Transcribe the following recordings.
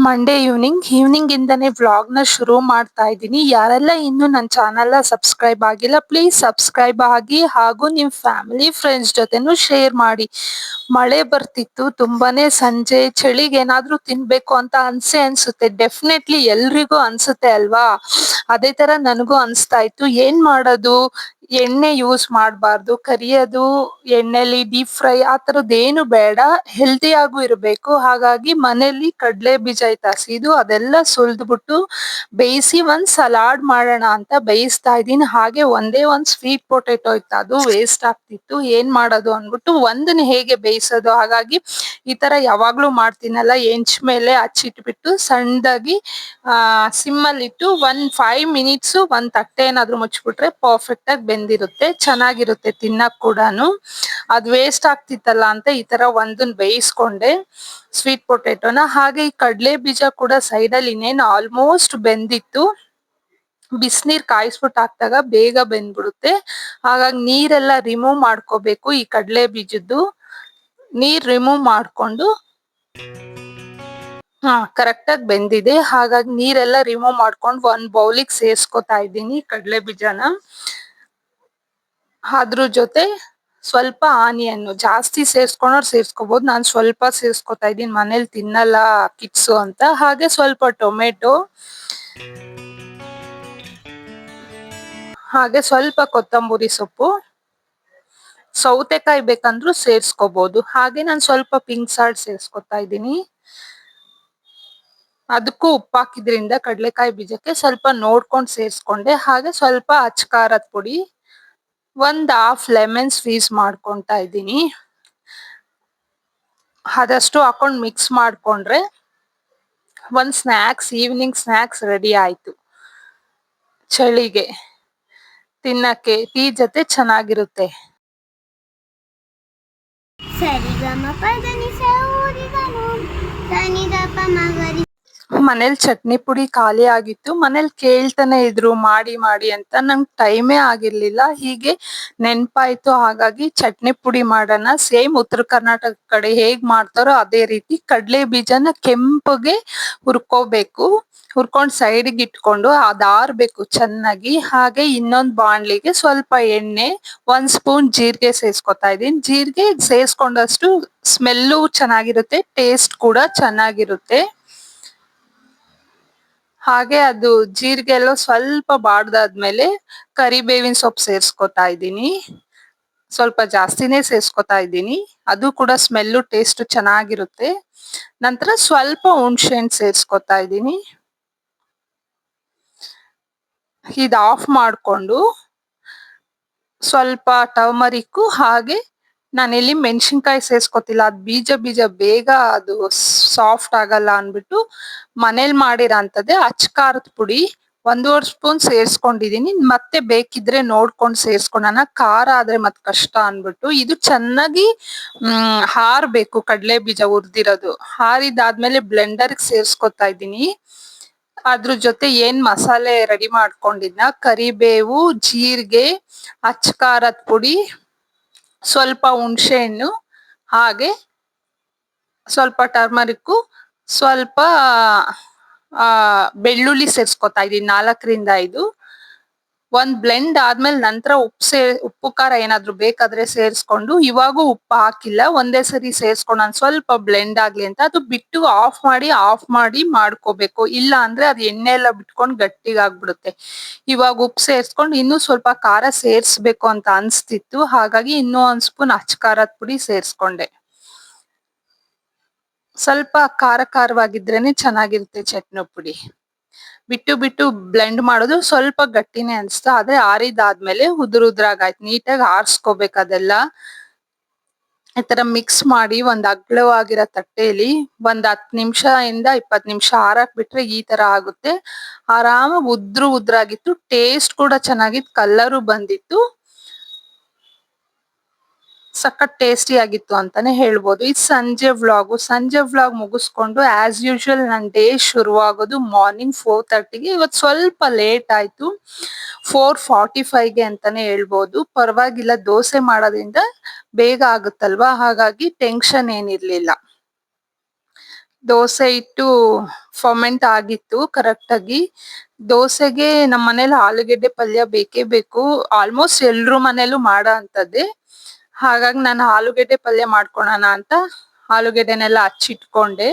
Monday evening ಇಂದಾನೆ vlog ನ ಶುರು ಮಾಡ್ತಾ ಇದ್ದೀನಿ. ಯಾರೆಲ್ಲ ಇನ್ನು ನನ್ನ ಚಾನೆಲ್ ಸಬ್ಸ್ಕ್ರೈಬ್ ಆಗಿಲ್ಲ ಪ್ಲೀಸ್ ಸಬ್ಸ್ಕ್ರೈಬ್ ಆಗಿ ಹಾಗೂ ನಿಮ್ ಫ್ಯಾಮಿಲಿ ಫ್ರೆಂಡ್ಸ್ ಜೊತೆನೂ ಶೇರ್ ಮಾಡಿ. ಮಳೆ ಬರ್ತಿತ್ತು ತುಂಬಾನೇ, ಸಂಜೆ ಚಳಿಗೆ ಏನಾದ್ರೂ ತಿನ್ಬೇಕು ಅಂತ ಅನ್ಸುತ್ತೆ. ಡೆಫಿನೆಟ್ಲಿ ಎಲ್ರಿಗೂ ಅನ್ಸುತ್ತೆ ಅಲ್ವಾ? ಅದೇ ತರ ನನಗೂ ಅನ್ಸ್ತಾ ಇತ್ತು. ಏನ್ ಮಾಡೋದು, ಎಣ್ಣೆ ಯೂಸ್ ಮಾಡಬಾರ್ದು, ಕರಿಯೋದು ಎಣ್ಣೆಲಿ ಡೀಪ್ ಫ್ರೈ ಆ ತರದ್ ಏನು ಬೇಡ, ಹೆಲ್ದಿ ಆಗು ಇರಬೇಕು. ಹಾಗಾಗಿ ಮನೇಲಿ ಕಡ್ಲೆ ಬೀಜ ಐತೆ ಹಸಿದು, ಅದೆಲ್ಲ ಸುಲ್ದ್ಬಿಟ್ಟು ಬೇಯಿಸಿ ಒಂದ್ ಸಲಾಡ್ ಮಾಡೋಣ ಅಂತ ಬೇಯಿಸ್ತಾ ಇದೀನಿ. ಹಾಗೆ ಒಂದೇ ಒಂದ್ ಸ್ವೀಟ್ ಪೊಟೆಟೊ ಇತ್ತು, ಅದು ವೇಸ್ಟ್ ಆಗ್ತಿತ್ತು. ಏನ್ ಮಾಡೋದು ಅನ್ಬಿಟ್ಟು ಒಂದನ್ನ ಹೇಗೆ ಬೇಯಿಸೋದು, ಹಾಗಾಗಿ ಈ ತರ ಯಾವಾಗ್ಲೂ ಮಾಡ್ತೀನಲ್ಲ, ಹೆಂಚ್ ಮೇಲೆ ಹಚ್ಚಿಟ್ಬಿಟ್ಟು ಸಣ್ಣದಾಗಿ ಸಿಮ್ ಅಲ್ಲಿ ಇಟ್ಟು 5 ಮಿನಿಟ್ಸ್ ಒಂದ್ ತಟ್ಟೆ ಏನಾದ್ರು ಮುಚ್ಬಿಟ್ರೆ ಪರ್ಫೆಕ್ಟ್ ಆಗಿ ಬೆಂದಿರುತ್ತೆ, ಚೆನ್ನಾಗಿರುತ್ತೆ ತಿನ್ನಕ್ ಕೂಡಾನು. ಅದ್ ವೇಸ್ಟ್ ಆಗ್ತಿತ್ತಲ್ಲ ಅಂತ ಈ ತರ ಒಂದನ್ನ ಬೇಯಿಸ್ಕೊಂಡೆ ಸ್ವೀಟ್ ಪೊಟೆಟೋನ. ಹಾಗೆ ಈ ಕಡ್ಲೆ ಬೀಜ ಕೂಡ ಸೈಡ್ ಅಲ್ಲಿ ಇನ್ನೇನು ಆಲ್ಮೋಸ್ಟ್ ಬೆಂದಿತ್ತು. ಬಿಸಿನೀರ್ ಕಾಯಿಸ್ಬಿಟ್ಟು ಹಾಕ್ದಾಗ ಬೇಗ ಬೆಂದ್ಬಿಡುತ್ತೆ. ಹಾಗಾಗಿ ನೀರೆಲ್ಲ ರಿಮೂವ್ ಮಾಡ್ಕೋಬೇಕು. ಈ ಕಡ್ಲೆ ಬೀಜದ್ದು ನೀರ್ ರಿಮೂವ್ ಮಾಡ್ಕೊಂಡು ಕರೆಕ್ಟ್ ಆಗಿ ಬೆಂದಿದೆ. ಹಾಗಾಗಿ ನೀರೆಲ್ಲ ರಿಮೂವ್ ಮಾಡ್ಕೊಂಡು ಒಂದ್ ಬೌಲಿಗೆ ಸೇರ್ಸ್ಕೊತಾ ಇದ್ದೀನಿ ಕಡ್ಲೆ ಬೀಜನ. ಅದ್ರ ಜೊತೆ ಸ್ವಲ್ಪ ಆನಿಯನ್, ಜಾಸ್ತಿ ಸೇರ್ಸ್ಕೊಂಡ್ರೆ ಸೇರ್ಸ್ಕೋಬಹುದು, ನಾನ್ ಸ್ವಲ್ಪ ಸೇರ್ಸ್ಕೊತಾ ಇದ್ದೀನಿ, ಮನೇಲಿ ತಿನ್ನಲ್ಲ ಕಿಡ್ಸು ಅಂತ. ಹಾಗೆ ಸ್ವಲ್ಪ ಟೊಮೆಟೊ, ಹಾಗೆ ಸ್ವಲ್ಪ ಕೊತ್ತಂಬರಿ ಸೊಪ್ಪು, ಸೌತೆಕಾಯಿ ಬೇಕಂದ್ರೂ ಸೇರ್ಸ್ಕೋಬಹುದು. ಹಾಗೆ ನಾನು ಸ್ವಲ್ಪ ಪಿಂಕ್ ಸಾಲ್ಟ್ ಸೇರ್ಸ್ಕೊತಾ ಇದ್ದೀನಿ. ಅದಕ್ಕೂ ಉಪ್ಪು ಹಾಕಿದ್ರಿಂದ ಕಡ್ಲೆಕಾಯಿ ಬೀಜಕ್ಕೆ ಸ್ವಲ್ಪ ನೋಡ್ಕೊಂಡು ಸೇರ್ಸ್ಕೊಂಡೆ. ಹಾಗೆ ಸ್ವಲ್ಪ ಅಚ್ಚ ಖಾರದ ಪುಡಿ, ಒಂದ್ ಹಾಫ್ ಲೆಮನ್ ಸ್ಕ್ವೀಸ್ ಮಾಡ್ಕೊಂತಾ ಇದ್ದೀನಿ. ಅದಷ್ಟು ಹಾಕೊಂಡ್ ಮಿಕ್ಸ್ ಮಾಡ್ಕೊಂಡ್ರೆ ಒಂದ್ ಈವ್ನಿಂಗ್ ಸ್ನಾಕ್ಸ್ ರೆಡಿ ಆಯ್ತು. ಚಳಿಗೆ ತಿನ್ನಕ್ಕೆ ಟೀ ಜೊತೆ ಚೆನ್ನಾಗಿರುತ್ತೆ. ಮನೇಲಿ ಚಟ್ನಿ ಪುಡಿ ಖಾಲಿ ಆಗಿತ್ತು. ಮನೇಲಿ ಕೇಳ್ತಾನೆ ಇದ್ರು ಮಾಡಿ ಮಾಡಿ ಅಂತ, ನಂಗೆ ಟೈಮೇ ಆಗಿರ್ಲಿಲ್ಲ. ಹೀಗೆ ನೆನ್ಪಾಯ್ತು, ಹಾಗಾಗಿ ಚಟ್ನಿ ಪುಡಿ ಮಾಡೋಣ. ಸೇಮ್ ಉತ್ತರ ಕರ್ನಾಟಕ ಕಡೆ ಹೇಗ್ ಮಾಡ್ತಾರೋ ಅದೇ ರೀತಿ ಕಡ್ಲೆ ಬೀಜನ ಕೆಂಪಗೆ ಹುರ್ಕೋಬೇಕು. ಹುರ್ಕೊಂಡ್ ಸೈಡ್ಗೆ ಇಟ್ಕೊಂಡು ಅದಾರ್ಬೇಕು ಚೆನ್ನಾಗಿ. ಹಾಗೆ ಇನ್ನೊಂದ್ ಬಾಣ್ಲಿಗೆ ಸ್ವಲ್ಪ ಎಣ್ಣೆ, 1 ಸ್ಪೂನ್ ಜೀರಿಗೆ ಸೇರ್ಸ್ಕೊತಾ ಇದೀನಿ. ಜೀರಿಗೆ ಸೇರ್ಸ್ಕೊಂಡಷ್ಟು ಸ್ಮೆಲ್ಲು ಚೆನ್ನಾಗಿರುತ್ತೆ, ಟೇಸ್ಟ್ ಕೂಡ ಚೆನ್ನಾಗಿರುತ್ತೆ. ಹಾಗೆ ಅದು ಜೀರಿಗೆ ಎಲ್ಲ ಸ್ವಲ್ಪ ಬಾಡ್ದಾದ್ಮೇಲೆ ಕರಿಬೇವಿನ ಸೊಪ್ಪು ಸೇರ್ಸ್ಕೊತಾ ಇದ್ದೀನಿ. ಸ್ವಲ್ಪ ಜಾಸ್ತಿನೇ ಸೇರ್ಸ್ಕೊತಾ ಇದ್ದೀನಿ, ಅದು ಕೂಡ ಸ್ಮೆಲ್ಲು ಟೇಸ್ಟ್ ಚೆನ್ನಾಗಿರುತ್ತೆ. ನಂತರ ಸ್ವಲ್ಪ ಹುಣಸೆ ಹಣ್ಣು ಸೇರ್ಸ್ಕೊತಾ ಇದ್ದೀನಿ. ಇದು ಆಫ್ ಮಾಡ್ಕೊಂಡು ಸ್ವಲ್ಪ ಟರ್ಮರಿಕ್, ಹಾಗೆ ನಾನಿಲ್ಲಿ ಮೆಣಸಿನ್ಕಾಯಿ ಸೇರ್ಸ್ಕೊತಿಲ್ಲ, ಅದು ಬೀಜ ಬೇಗ ಅದು ಸಾಫ್ಟ್ ಆಗಲ್ಲ ಅನ್ಬಿಟ್ಟು ಮನೇಲಿ ಮಾಡಿರೋಂಥದ್ದೇ ಅಚ್ಚ ಖಾರದ ಪುಡಿ 1.5 ಸ್ಪೂನ್ ಸೇರ್ಸ್ಕೊಂಡಿದೀನಿ. ಮತ್ತೆ ಬೇಕಿದ್ರೆ ನೋಡ್ಕೊಂಡು ಸೇರ್ಸ್ಕೊಳ್ಳೋಣ, ಖಾರ ಆದ್ರೆ ಮತ್ ಕಷ್ಟ ಅನ್ಬಿಟ್ಟು. ಇದು ಚೆನ್ನಾಗಿ ಹಾರ್ಬೇಕು, ಕಡ್ಲೆ ಬೀಜ ಹುರ್ದಿರೋದು ಹಾರಿದಾದ್ಮೇಲೆ ಬ್ಲೆಂಡರ್ಗೆ ಸೇರ್ಸ್ಕೊತಾ ಇದ್ದೀನಿ. ಅದ್ರ ಜೊತೆ ಏನ್ ಮಸಾಲೆ ರೆಡಿ ಮಾಡ್ಕೊಂಡಿದ್ನ, ಕರಿಬೇವು, ಜೀರಿಗೆ, ಅಚ್ಚ ಖಾರದ ಪುಡಿ, ಸ್ವಲ್ಪ ಹುಣಸೆ ಹಣ್ಣು, ಹಾಗೆ ಸ್ವಲ್ಪ ಟರ್ಮರಿಕ್, ಸ್ವಲ್ಪ ಬೆಳ್ಳುಳ್ಳಿ ಸೇರ್ಸ್ಕೊತಾ ಇದೀನಿ, 4ರಿಂದ 5. ಒಂದ್ ಬ್ಲೆಂಡ್ ಆದ್ಮೇಲೆ ನಂತರ ಉಪ್ಪು ಖಾರ ಏನಾದ್ರು ಬೇಕಾದ್ರೆ ಸೇರ್ಸ್ಕೊಂಡು, ಇವಾಗೂ ಉಪ್ಪು ಹಾಕಿಲ್ಲ, ಒಂದೇ ಸರಿ ಸೇರ್ಸ್ಕೊಂಡು ನಾನು ಸ್ವಲ್ಪ ಬ್ಲೆಂಡ್ ಆಗ್ಲಿ ಅಂತ ಅದು ಬಿಟ್ಟು ಆಫ್ ಮಾಡಿ ಮಾಡ್ಕೋಬೇಕು. ಇಲ್ಲ ಅಂದ್ರೆ ಅದು ಎಣ್ಣೆ ಎಲ್ಲ ಬಿಟ್ಕೊಂಡು ಗಟ್ಟಿಗಾಗ್ಬಿಡುತ್ತೆ. ಇವಾಗ ಉಪ್ಪು ಸೇರ್ಸ್ಕೊಂಡು ಇನ್ನೂ ಸ್ವಲ್ಪ ಖಾರ ಸೇರ್ಸ್ಬೇಕು ಅಂತ ಅನ್ಸ್ತಿತ್ತು, ಹಾಗಾಗಿ ಇನ್ನೂ 1 ಸ್ಪೂನ್ ಅಚ್ಚ ಖಾರದ ಪುಡಿ ಸೇರ್ಸ್ಕೊಂಡೆ. ಸ್ವಲ್ಪ ಖಾರವಾಗಿದ್ರೇನೆ ಚೆನ್ನಾಗಿರುತ್ತೆ ಚಟ್ನಿ ಪುಡಿ. ಬಿಟ್ಟು ಬ್ಲೆಂಡ್ ಮಾಡೋದು ಸ್ವಲ್ಪ ಗಟ್ಟಿನೇ ಅನ್ಸ್ತಾ, ಆದ್ರೆ ಆರಿದಾದ್ಮೇಲೆ ಉದುರಾಗಾಯ್ತು. ನೀಟಾಗಿ ಆರ್ಸ್ಕೋಬೇಕು ಅದೆಲ್ಲ. ಈ ತರ ಮಿಕ್ಸ್ ಮಾಡಿ ಒಂದ್ ಅಗ್ಲವಾಗಿರೋ ತಟ್ಟೆಯಲ್ಲಿ ಒಂದ್ 10 ನಿಮಿಷದಿಂದ 20 ನಿಮಿಷ ಆರಾಕ್ ಬಿಟ್ರೆ ಈ ತರ ಆಗುತ್ತೆ. ಆರಾಮಾಗಿ ಉದ್ರಾಗಿತ್ತು, ಟೇಸ್ಟ್ ಕೂಡ ಚೆನ್ನಾಗಿತ್ತು, ಕಲರು ಬಂದಿತ್ತು, ಸಖತ್ ಟೇಸ್ಟಿ ಆಗಿತ್ತು ಅಂತಾನೆ ಹೇಳ್ಬೋದು. ಇದು ಸಂಜೆ ವ್ಲಾಗ್ ಮುಗಿಸ್ಕೊಂಡು ಆಸ್ ಯೂಶುವಲ್ ನನ್ನ ಡೇ ಶುರುವಾಗೋದು ಮಾರ್ನಿಂಗ್ 4:30ಗೆ. ಇವತ್ತು ಸ್ವಲ್ಪ ಲೇಟ್ ಆಯ್ತು, 4:45ಗೆ ಅಂತಾನೆ ಹೇಳ್ಬೋದು. ಪರವಾಗಿಲ್ಲ, ದೋಸೆ ಮಾಡೋದ್ರಿಂದ ಬೇಗ ಆಗುತ್ತಲ್ವಾ, ಹಾಗಾಗಿ ಟೆನ್ಷನ್ ಏನಿರ್ಲಿಲ್ಲ. ದೋಸೆ ಹಿಟ್ಟು ಫರ್ಮೆಂಟ್ ಆಗಿತ್ತು ಕರೆಕ್ಟ್ ಆಗಿ. ದೋಸೆಗೆ ನಮ್ಮ ಮನೇಲಿ ಆಲೂಗೆಡ್ಡೆ ಪಲ್ಯ ಬೇಕೇ ಬೇಕು. ಆಲ್ಮೋಸ್ಟ್ ಎಲ್ರ ಮನೇಲೂ ಮಾಡೋ ಅಂತದ್ದೇ. ಹಾಗಾಗಿ ನಾನು ಆಲೂಗೆಡ್ಡೆ ಪಲ್ಯ ಮಾಡ್ಕೊಳೋಣ ಅಂತ ಆಲೂಗೆಡ್ಡೆನೆಲ್ಲ ಹಚ್ಚಿಟ್ಕೊಂಡೆ.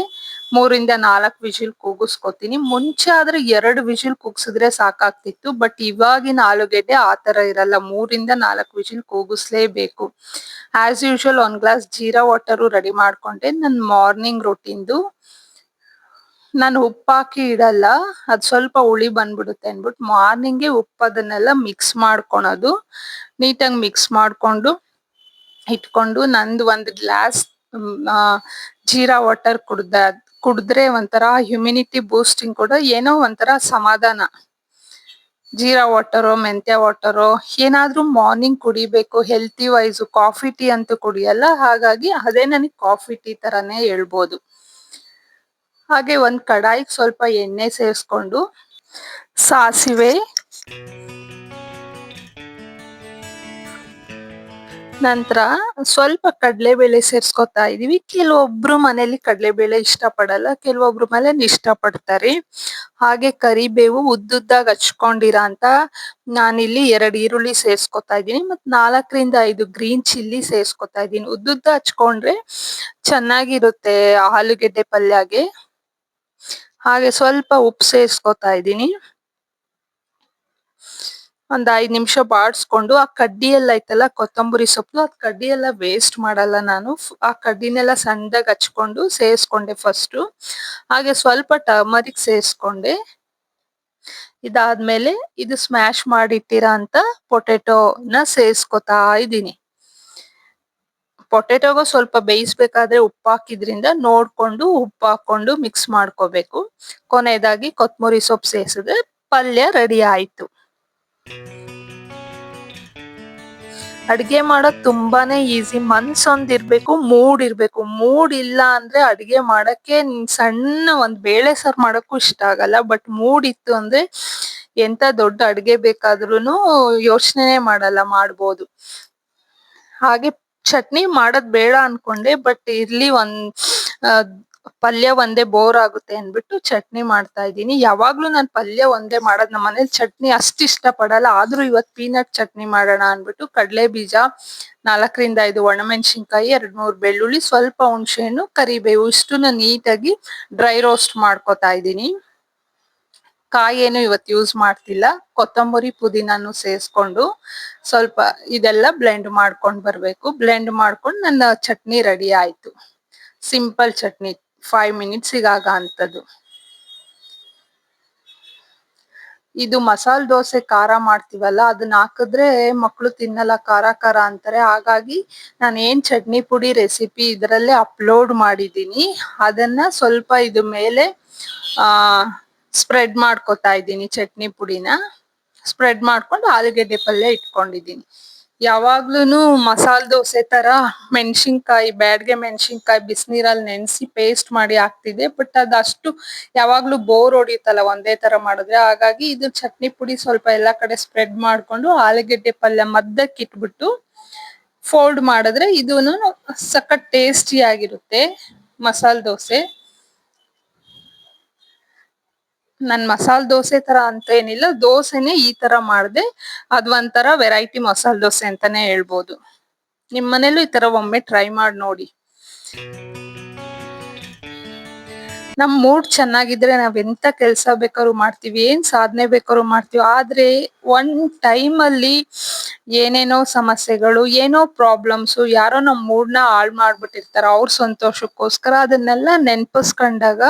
3 ಇಂದ 4 ವಿಜಿಲ್ ಕೂಗಿಸ್ಕೊತೀನಿ. ಮುಂಚೆ ಆದ್ರೆ 2 ವಿಜಿಲ್ ಕೂಗ್ಸಿದ್ರೆ ಸಾಕಾಗ್ತಿತ್ತು. ಬಟ್ ಇವಾಗಿನ ಆಲೂಗೆಡ್ಡೆ ಆತರ ಇರಲ್ಲ, 3 ಇಂದ 4 ವಿಜಿಲ್ ಕೂಗಿಸ್ಲೇಬೇಕು. ಆಸ್ ಯೂಶುವಲ್ 1 ಗ್ಲಾಸ್ ಜೀರಾ ವಾಟರು ರೆಡಿ ಮಾಡ್ಕೊಂಡೆ. ನನ್ ಮಾರ್ನಿಂಗ್ ರೊಟೀನ್ದು. ನಾನು ಉಪ್ಪಾಕಿ ಇಡಲ್ಲ, ಅದ್ ಸ್ವಲ್ಪ ಹುಳಿ ಬಂದ್ಬಿಡುತ್ತೆ ಅನ್ಬಿಟ್ಟು ಮಾರ್ನಿಂಗ್ಗೆ ಅದನ್ನೆಲ್ಲ ಮಿಕ್ಸ್ ಮಾಡ್ಕೊಳೋದು. ನೀಟಾಗಿ ಮಿಕ್ಸ್ ಮಾಡ್ಕೊಂಡು ಇಟ್ಕೊಂಡು ನಂದು 1 ಗ್ಲಾಸ್ ಜೀರಾ ವಾಟರ್ ಕುಡಿದ್ರೆ ಒಂಥರ ಹ್ಯುಮಿನಿಟಿ ಬೂಸ್ಟಿಂಗ್ ಕೂಡ, ಏನೋ ಒಂಥರ ಸಮಾಧಾನ. ಜೀರಾ ವಾಟರೋ ಮೆಂತ್ಯ ವಾಟರೋ ಏನಾದ್ರೂ ಮಾರ್ನಿಂಗ್ ಕುಡಿಬೇಕು ಹೆಲ್ತಿ ವೈಸ್. ಕಾಫಿ ಟೀ ಅಂತೂ ಕುಡಿಯಲ್ಲ, ಹಾಗಾಗಿ ಅದೇ ನನಗೆ ಕಾಫಿ ಟೀ ತರಾನೇ ಹೇಳ್ಬೋದು. ಹಾಗೆ ಒಂದ್ ಕಡಾಯಿಗೆ ಸ್ವಲ್ಪ ಎಣ್ಣೆ ಸೇರಿಸ್ಕೊಂಡು ಸಾಸಿವೆ, ನಂತರ ಸ್ವಲ್ಪ ಕಡಲೆಬೇಳೆ ಸೇರ್ಸ್ಕೊತಾ ಇದೀವಿ. ಕೆಲವೊಬ್ರು ಮನೇಲಿ ಕಡಲೆಬೇಳೆ ಇಷ್ಟ ಪಡಲ್ಲ, ಕೆಲವೊಬ್ರು ಮನೇಲಿ ಇಷ್ಟ ಪಡ್ತಾರೆ. ಹಾಗೆ ಕರಿಬೇವು ಉದ್ದುದ್ದಾಗಿ ಹಚ್ಕೊಂಡಿರ ಅಂತ ನಾನಿಲ್ಲಿ 2 ಈರುಳ್ಳಿ ಸೇರ್ಸ್ಕೊತಾ ಇದ್ದೀನಿ. ಮತ್ 4 ರಿಂದ 5 ಗ್ರೀನ್ ಚಿಲ್ಲಿ ಸೇರ್ಸ್ಕೊತಾ ಇದ್ದೀನಿ. ಉದ್ದುದ್ದ ಹಚ್ಕೊಂಡ್ರೆ ಚೆನ್ನಾಗಿರುತ್ತೆ ಆಲೂಗೆಡ್ಡೆ ಪಲ್ಯಗೆ. ಹಾಗೆ ಸ್ವಲ್ಪ ಉಪ್ಪು ಸೇರ್ಸ್ಕೊತಾ ಇದ್ದೀನಿ. ಒಂದ್ 5 ನಿಮಿಷ ಬಾಡ್ಸ್ಕೊಂಡು ಆ ಕಡ್ಡಿ ಎಲ್ಲ ಐತಲ್ಲ ಕೊತ್ತಂಬರಿ ಸೊಪ್ಪು, ಅದ್ ಕಡ್ಡಿ ಎಲ್ಲ ವೇಸ್ಟ್ ಮಾಡಲ್ಲ ನಾನು. ಆ ಕಡ್ಡಿನೆಲ್ಲ ಸಣ್ಣದಾಗಿ ಹಚ್ಕೊಂಡು ಸೇರ್ಸ್ಕೊಂಡೆ ಫಸ್ಟ್. ಹಾಗೆ ಸ್ವಲ್ಪ ಟರ್ಮರಿಕ್ ಸೇರ್ಸ್ಕೊಂಡೆ. ಇದಾದ್ಮೇಲೆ ಇದು ಸ್ಮ್ಯಾಶ್ ಮಾಡಿಟ್ಟಿರ ಅಂತ ಪೊಟೆಟೋನ ಸೇರ್ಸ್ಕೊತಾ ಇದ್ದೀನಿ. ಪೊಟೆಟೋಗೂ ಸ್ವಲ್ಪ ಬೇಯಿಸ್ಬೇಕಾದ್ರೆ ಉಪ್ಪು ಹಾಕಿದ್ರಿಂದ ನೋಡ್ಕೊಂಡು ಉಪ್ಪು ಹಾಕೊಂಡು ಮಿಕ್ಸ್ ಮಾಡ್ಕೋಬೇಕು. ಕೊನೆಯದಾಗಿ ಕೊತ್ತಂಬರಿ ಸೊಪ್ಪು ಸೇರಿಸಿದ್ರೆ ಪಲ್ಯ ರೆಡಿ ಆಯ್ತು. ಅಡ್ಗೆ ಮಾಡೋದ್ ತುಂಬಾನೇ ಈಸಿ. ಮನ್ಸೊಂದಿರ್ಬೇಕು, ಮೂಡ್ ಇರ್ಬೇಕು. ಮೂಡ್ ಇಲ್ಲ ಅಂದ್ರೆ ಅಡ್ಗೆ ಮಾಡಕ್ಕೆ ಸಣ್ಣ ಒಂದ್ ಬೇಳೆ ಸಾರು ಮಾಡಕ್ಕೂ ಇಷ್ಟ ಆಗಲ್ಲ. ಬಟ್ ಮೂಡ್ ಇತ್ತು ಅಂದ್ರೆ ಎಂತ ದೊಡ್ಡ ಅಡ್ಗೆ ಬೇಕಾದ್ರೂನು ಯೋಚನೆನೇ ಮಾಡಲ್ಲ, ಮಾಡ್ಬೋದು. ಹಾಗೆ ಚಟ್ನಿ ಮಾಡೋದ್ ಬೇಡ ಅನ್ಕೊಂಡೆ, ಬಟ್ ಇರ್ಲಿ ಪಲ್ಯ ಒಂದೇ ಬೋರ್ ಆಗುತ್ತೆ ಅನ್ಬಿಟ್ಟು ಚಟ್ನಿ ಮಾಡ್ತಾ ಇದ್ದೀನಿ. ಯಾವಾಗ್ಲೂ ನಾನ್ ಪಲ್ಯ ಒಂದೇ ಮಾಡೋದ್, ನಮ್ಮ ಮನೇಲಿ ಚಟ್ನಿ ಅಷ್ಟ್ ಇಷ್ಟ ಪಡಲ್ಲ. ಆದ್ರೂ ಇವತ್ ಪೀನಟ್ ಚಟ್ನಿ ಮಾಡೋಣ ಅನ್ಬಿಟ್ಟು ಕಡಲೆ ಬೀಜ, 4 ರಿಂದ 5 ಒಣಮೆಣಸಿನ್ಕಾಯಿ, 2-3 ಬೆಳ್ಳುಳ್ಳಿ, ಸ್ವಲ್ಪ ಹುಣಸೆಹಣ್ಣು, ಕರಿಬೇವು ಇಷ್ಟನ್ನ ನೀಟಾಗಿ ಡ್ರೈ ರೋಸ್ಟ್ ಮಾಡ್ಕೊತಾ ಇದ್ದೀನಿ. ಕಾಯಿ ಏನು ಇವತ್ತು ಯೂಸ್ ಮಾಡ್ತಿಲ್ಲ. ಕೊತ್ತಂಬರಿ ಪುದೀನಾನು ಸೇರಿಸ್ಕೊಂಡು ಸ್ವಲ್ಪ ಇದೆಲ್ಲ ಬ್ಲೆಂಡ್ ಮಾಡ್ಕೊಂಡ್ ಬರ್ಬೇಕು. ಬ್ಲೆಂಡ್ ಮಾಡ್ಕೊಂಡು ನನ್ನ ಚಟ್ನಿ ರೆಡಿ ಆಯ್ತು. ಸಿಂಪಲ್ ಚಟ್ನಿ, 5 ಮಿನಿಟ್ಸಿಗೆ ಆಗ ಅಂತದ್ದು. ಇದು ಮಸಾಲೆ ದೋಸೆ ಖಾರ ಮಾಡ್ತೀವಲ್ಲ, ಅದನ್ನ ಹಾಕಿದ್ರೆ ಮಕ್ಳು ತಿನ್ನಲ್ಲ, ಖಾರ ಖಾರ ಅಂತಾರೆ. ಹಾಗಾಗಿ ನಾನು ಏನ್ ಚಟ್ನಿ ಪುಡಿ ರೆಸಿಪಿ ಇದರಲ್ಲೇ ಅಪ್ಲೋಡ್ ಮಾಡಿದ್ದೀನಿ, ಅದನ್ನ ಸ್ವಲ್ಪ ಇದು ಮೇಲೆ ಸ್ಪ್ರೆಡ್ ಮಾಡ್ಕೊತಾ ಇದ್ದೀನಿ. ಚಟ್ನಿ ಪುಡಿನ ಸ್ಪ್ರೆಡ್ ಮಾಡ್ಕೊಂಡು ಆಲೂಗೆಡ್ಡೆ ಪಲ್ಯ ಇಟ್ಕೊಂಡಿದ್ದೀನಿ. ಯಾವಾಗ್ಲೂನು ಮಸಾಲೆ ದೋಸೆ ತರ ಬ್ಯಾಡ್ಗೆ ಮೆಣಸಿನ್ಕಾಯಿ ಬಿಸಿನೀರಲ್ಲಿ ನೆನೆಸಿ ಪೇಸ್ಟ್ ಮಾಡಿ ಹಾಕ್ತಿದ್ದೆ. ಬಟ್ ಅದಷ್ಟು ಯಾವಾಗ್ಲೂ ಬೋರ್ ಹೊಡಿಯುತ್ತಲ್ಲ ಒಂದೇ ತರ ಮಾಡಿದ್ರೆ. ಹಾಗಾಗಿ ಇದು ಚಟ್ನಿ ಪುಡಿ ಸ್ವಲ್ಪ ಎಲ್ಲಾ ಕಡೆ ಸ್ಪ್ರೆಡ್ ಮಾಡ್ಕೊಂಡು ಆಲೂಗೆಡ್ಡೆ ಪಲ್ಯ ಮಧ್ಯಕ್ಕೆ ಇಟ್ಬಿಟ್ಟು ಫೋಲ್ಡ್ ಮಾಡಿದ್ರೆ ಇದೂನು ಸಖತ್ ಟೇಸ್ಟಿ ಆಗಿರುತ್ತೆ ಮಸಾಲೆ ದೋಸೆ. ನನ್ ಮಸಾಲೆ ದೋಸೆ ತರ ಅಂತ ಏನಿಲ್ಲ, ದೋಸೆನೆ ಈ ತರ ಮಾಡ್ದೆ. ಅದ್ ಒಂಥರ ವೆರೈಟಿ ಮಸಾಲೆ ದೋಸೆ ಅಂತಾನೆ ಹೇಳ್ಬೋದು. ನಿಮ್ ಮನೇಲೂ ಈ ತರ ಒಮ್ಮೆ ಟ್ರೈ ಮಾಡಿ ನೋಡಿ. ನಮ್ ಮೂಡ್ ಚೆನ್ನಾಗಿದ್ರೆ ನಾವ್ ಎಂತ ಕೆಲ್ಸ ಬೇಕಾದ್ರೂ ಮಾಡ್ತೀವಿ, ಏನ್ ಸಾಧನೆ ಬೇಕಾದ್ರೂ ಮಾಡ್ತೀವಿ. ಆದ್ರೆ ಒಂದ್ ಟೈಮ್ ಅಲ್ಲಿ ಏನೇನೋ ಸಮಸ್ಯೆಗಳು, ಏನೋ ಪ್ರಾಬ್ಲಮ್ಸ್, ಯಾರೋ ನಮ್ ಮೂಡ್ನ ಹಾಳ್ ಮಾಡ್ಬಿಟ್ಟಿರ್ತಾರ ಅವ್ರ ಸಂತೋಷಕ್ಕೋಸ್ಕರ. ಅದನ್ನೆಲ್ಲ ನೆನ್ಪಿಸ್ಕೊಂಡಾಗ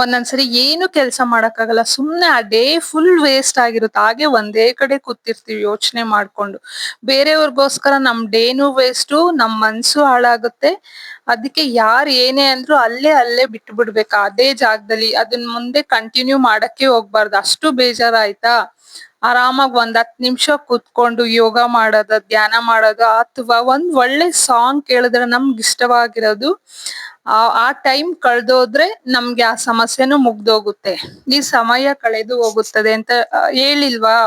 ಒಂದೊಂದ್ಸರಿ ಏನು ಕೆಲ್ಸ ಮಾಡಕ್ಕಾಗಲ್ಲ. ಸುಮ್ನೆ ಆ ಡೇ ಫುಲ್ ವೇಸ್ಟ್ ಆಗಿರುತ್ತೆ. ಹಾಗೆ ಒಂದೇ ಕಡೆ ಕೂತಿರ್ತೀವಿ ಯೋಚನೆ ಮಾಡ್ಕೊಂಡು. ಬೇರೆಯವ್ರಿಗೋಸ್ಕರ ನಮ್ ಡೇನು ವೇಸ್ಟು, ನಮ್ ಮನ್ಸು ಹಾಳಾಗುತ್ತೆ. ಅದಕ್ಕೆ ಯಾರ್ ಏನೇ ಅಂದ್ರು ಅಲ್ಲೇ ಬಿಟ್ಟು ಬಿಡ್ಬೇಕು, ಅದೇ ಜಾಗದಲ್ಲಿ. ಅದನ್ನ ಮುಂದೆ ಕಂಟಿನ್ಯೂ ಮಾಡಕ್ಕೆ ಹೋಗ್ಬಾರ್ದು. ಅಷ್ಟು ಬೇಜಾರಾಯ್ತಾ, ಆರಾಮಾಗಿ ಒಂದ್ 10 ನಿಮಿಷ ಕೂತ್ಕೊಂಡು ಯೋಗ ಮಾಡೋದು, ಧ್ಯಾನ ಮಾಡೋದು, ಅಥವಾ ಒಂದ್ ಒಳ್ಳೆ ಸಾಂಗ್ ಕೇಳಿದ್ರೆ ನಮ್ಗೆ ಇಷ್ಟವಾಗಿರೋದು, ಆ ಟೈಮ್ ಕಳ್ದೋದ್ರೆ ನಮ್ಗೆ ಆ ಸಮಸ್ಯೆನೂ ಮುಗ್ದೋಗುತ್ತೆ. ಈ ಸಮಯ ಕಳೆದು ಹೋಗುತ್ತದೆ ಅಂತ ಹೇಳಿಲ್ವಾ.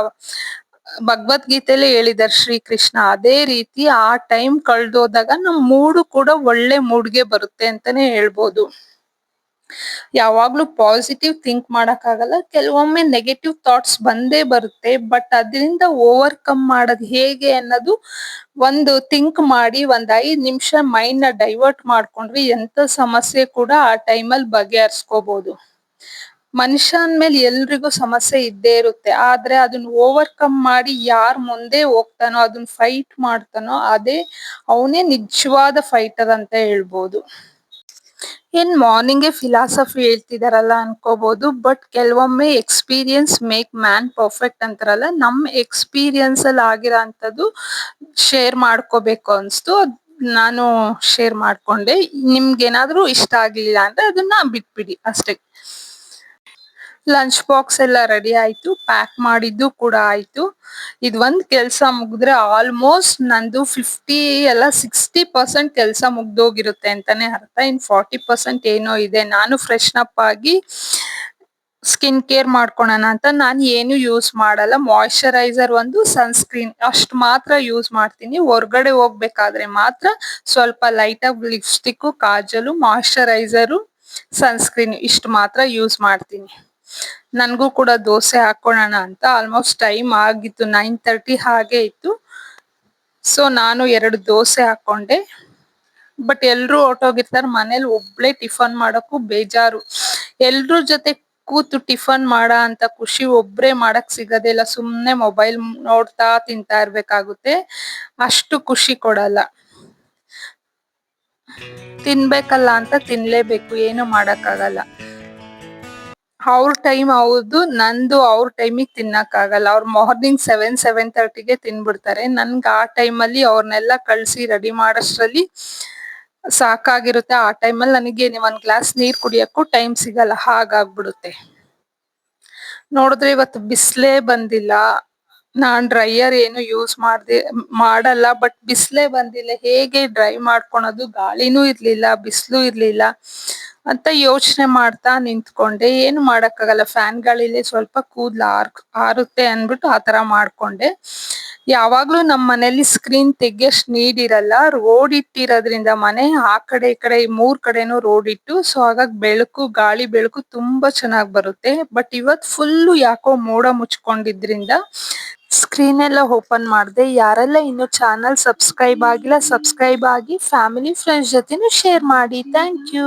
ಭಗವದ್ಗೀತೆಯಲ್ಲೇ ಹೇಳಿದಾರೆ ಶ್ರೀಕೃಷ್ಣ. ಅದೇ ರೀತಿ ಆ ಟೈಮ್ ಕಳ್ದೋದಾಗ ನಮ್ ಮೂಡು ಕೂಡ ಒಳ್ಳೆ ಮೂಡ್‌ಗೆ ಬರುತ್ತೆ ಅಂತಾನೆ ಹೇಳ್ಬೋದು. ಯಾವಾಗ್ಲೂ ಪಾಸಿಟಿವ್ ಥಿಂಕ್ ಮಾಡಕ್ಕಾಗಲ್ಲ. ಕೆಲವೊಮ್ಮೆ ನೆಗೆಟಿವ್ ಥಾಟ್ಸ್ ಬಂದೇ ಬರುತ್ತೆ. ಬಟ್ ಅದ್ರಿಂದ ಓವರ್‌ಕಮ್ ಮಾಡೋದ್ ಹೇಗೆ ಅನ್ನೋದು ಒಂದು ಥಿಂಕ್ ಮಾಡಿ ಒಂದ್ 5 ನಿಮಿಷ ಮೈಂಡ್‌ನ ಡೈವರ್ಟ್ ಮಾಡ್ಕೊಂಡ್ರೆ ಎಂತ ಸಮಸ್ಯೆ ಕೂಡ ಆ ಟೈಮಲ್ಲಿ ಬಗೆಹರಿಸ್ಕೋಬಹುದು. ಮನುಷ್ಯ ಅಂದ್ಮೇಲೆ ಎಲ್ರಿಗೂ ಸಮಸ್ಯೆ ಇದ್ದೇ ಇರುತ್ತೆ. ಆದ್ರೆ ಅದನ್ನ ಓವರ್‌ಕಮ್ ಮಾಡಿ ಯಾರ್ ಮುಂದೆ ಹೋಗ್ತಾನೋ, ಅದನ್ನ ಫೈಟ್ ಮಾಡ್ತಾನೋ ಅದೇ ಅವನೇ ನಿಜವಾದ ಫೈಟರ್ ಅಂತ ಹೇಳ್ಬೋದು. ಏನ್ ಮಾರ್ನಿಂಗೇ ಫಿಲಾಸಫಿ ಹೇಳ್ತಿದಾರಲ್ಲ ಅನ್ಕೋಬಹುದು. ಬಟ್ ಕೆಲವೊಮ್ಮೆ ಎಕ್ಸ್ಪೀರಿಯನ್ಸ್ ಮೇಕ್ ಮ್ಯಾನ್ ಪರ್ಫೆಕ್ಟ್ ಅಂತಾರಲ್ಲ, ನಮ್ ಎಕ್ಸ್ಪೀರಿಯನ್ಸ್ ಅಲ್ಲಿ ಆಗಿರೋಂಥದ್ದು ಶೇರ್ ಮಾಡ್ಕೋಬೇಕು ಅನ್ಸ್ತು. ನಾನು ಶೇರ್ ಮಾಡ್ಕೊಂಡೆ. ನಿಮ್ಗೇನಾದ್ರೂ ಇಷ್ಟ ಆಗ್ಲಿಲ್ಲ ಅಂದ್ರೆ ಅದನ್ನ ಬಿಟ್ಬಿಡಿ ಅಷ್ಟೇ. ಲಂಚ್ ಬಾಕ್ಸ್ ಎಲ್ಲ ರೆಡಿ ಆಯ್ತು. ಪ್ಯಾಕ್ ಮಾಡಿದ್ದು ಕೂಡ ಆಯ್ತು. ಇದ್ ಒಂದ್ ಕೆಲ್ಸ ಮುಗಿದ್ರೆ ಆಲ್ಮೋಸ್ಟ್ ನಂದು 50 ಎಲ್ಲ 60% ಕೆಲ್ಸ ಮುಗ್ದೋಗಿರುತ್ತೆ ಅಂತಾನೆ ಅರ್ಥ. ಇನ್ 40% ಏನೋ ಇದೆ. ನಾನು ಫ್ರೆಶನ್ ಅಪ್ ಆಗಿ ಸ್ಕಿನ್ ಕೇರ್ ಮಾಡ್ಕೊಳೋಣ ಅಂತ ನಾನು ಏನು ಯೂಸ್ ಮಾಡಲ್ಲ. ಮಾಯಿಶ್ಚರೈಸರ್ ಒಂದು, ಸನ್‌ಸ್ಕ್ರೀನ್ ಅಷ್ಟ್ ಮಾತ್ರ ಯೂಸ್ ಮಾಡ್ತೀನಿ. ಹೊರ್ಗಡೆ ಹೋಗ್ಬೇಕಾದ್ರೆ ಮಾತ್ರ ಸ್ವಲ್ಪ ಲೈಟ್ ಆಗಿ ಲಿಪ್‌ಸ್ಟಿಕ್, ಕಾಜಲು, ಮಾಯಿಶ್ಚರೈಸರು, ಸನ್‌ಸ್ಕ್ರೀನ್ ಇಷ್ಟ್ ಮಾತ್ರ ಯೂಸ್ ಮಾಡ್ತೀನಿ. ನನ್ಗೂ ಕೂಡ ದೋಸೆ ಹಾಕೊಳ್ಳೋಣ ಅಂತ ಆಲ್ಮೋಸ್ಟ್ ಟೈಮ್ ಆಗಿತ್ತು. 9:30 ಹಾಗೆ ಇತ್ತು. ಸೊ ನಾನು 2 ದೋಸೆ ಹಾಕೊಂಡೆ. ಬಟ್ ಎಲ್ರು ಹೊರ್ಟೋಗಿರ್ತಾರೆ. ಮನೇಲಿ ಒಬ್ಳೇ ಟಿಫನ್ ಮಾಡಕ್ಕೂ ಬೇಜಾರು. ಎಲ್ರ ಜೊತೆ ಕೂತು ಟಿಫನ್ ಮಾಡೋ ಅಂತ ಖುಷಿ ಒಬ್ರೇ ಮಾಡಕ್ ಸಿಗೋದೇ ಇಲ್ಲ. ಸುಮ್ನೆ ಮೊಬೈಲ್ ನೋಡ್ತಾ ತಿಂತಾ ಇರ್ಬೇಕಾಗುತ್ತೆ. ಅಷ್ಟು ಖುಷಿ ಕೊಡಲ್ಲ. ತಿನ್ಬೇಕಲ್ಲ ಅಂತ ತಿನ್ಲೇಬೇಕು. ಏನು ಮಾಡಕ್ಕಾಗಲ್ಲ. ಅವ್ರ ಟೈಮ್ ಅವ್ರ್ದು, ನಂದು ಅವ್ರ ಟೈಮಿಗೆ ತಿನ್ನಕ್ಕಾಗಲ್ಲ. ಅವ್ರು ಮಾರ್ನಿಂಗ್ 7, 7:30ಗೆ ತಿನ್ಬಿಡ್ತಾರೆ. ನನ್ಗೆ ಆ ಟೈಮಲ್ಲಿ ಅವ್ರನ್ನೆಲ್ಲ ಕಳ್ಸಿ ರೆಡಿ ಮಾಡೋಷ್ಟ್ರಲ್ಲಿ ಸಾಕಾಗಿರುತ್ತೆ. ಆ ಟೈಮಲ್ಲಿ ನನಗೆ ಒಂದ್ ಗ್ಲಾಸ್ ನೀರ್ ಕುಡಿಯಕ್ಕೂ ಟೈಮ್ ಸಿಗಲ್ಲ. ಹಾಗಾಗ್ಬಿಡುತ್ತೆ. ನೋಡಿದ್ರೆ ಇವತ್ತು ಬಿಸ್ಲೇ ಬಂದಿಲ್ಲ. ನಾನ್ ಡ್ರೈಯರ್ ಏನು ಯೂಸ್ ಮಾಡಲ್ಲ. ಬಟ್ ಬಿಸ್ಲೇ ಬಂದಿಲ್ಲ. ಹೇಗೆ ಡ್ರೈ ಮಾಡ್ಕೊಳೋದು? ಗಾಳಿನೂ ಇರ್ಲಿಲ್ಲ, ಬಿಸ್ಲು ಇರ್ಲಿಲ್ಲ ಅಂತ ಯೋಚನೆ ಮಾಡ್ತಾ ನಿಂತ್ಕೊಂಡೆ. ಏನು ಮಾಡಕ್ಕಾಗಲ್ಲ. ಫ್ಯಾನ್ ಗಾಳಿಲೇ ಸ್ವಲ್ಪ ಕೂದ್ಲು ಆರುತ್ತೆ ಅನ್ಬಿಟ್ಟು ಆತರ ಮಾಡ್ಕೊಂಡೆ. ಯಾವಾಗ್ಲೂ ನಮ್ ಮನೇಲಿ ಸ್ಕ್ರೀನ್ ತೆಗಿಯೋಷ್ಟ್ ನೀಡ್ ಇರಲ್ಲ. ರೋಡ್ ಇಟ್ಟಿರೋದ್ರಿಂದ ಮನೆ ಆ ಕಡೆ ಈ ಕಡೆ 3 ಕಡೆನೂ ರೋಡ್ ಇಟ್ಟು, ಸೊ ಹಾಗಾಗಿ ಬೆಳಕು, ಗಾಳಿ ಬೆಳಕು ತುಂಬಾ ಚೆನ್ನಾಗ್ ಬರುತ್ತೆ. ಬಟ್ ಇವತ್ ಫುಲ್ಲು ಯಾಕೋ ಮೋಡ ಮುಚ್ಕೊಂಡಿದ್ರಿಂದ ಸ್ಕ್ರೀನ್ ಎಲ್ಲ ಓಪನ್ ಮಾಡ್ದೆ. ಯಾರೆಲ್ಲ ಇನ್ನು ಚಾನಲ್ ಸಬ್ಸ್ಕ್ರೈಬ್ ಆಗಿಲ್ಲ, ಸಬ್ಸ್ಕ್ರೈಬ್ ಆಗಿ ಫ್ಯಾಮಿಲಿ ಫ್ರೆಂಡ್ಸ್ ಜೊತೆನೂ ಶೇರ್ ಮಾಡಿ. Thank you.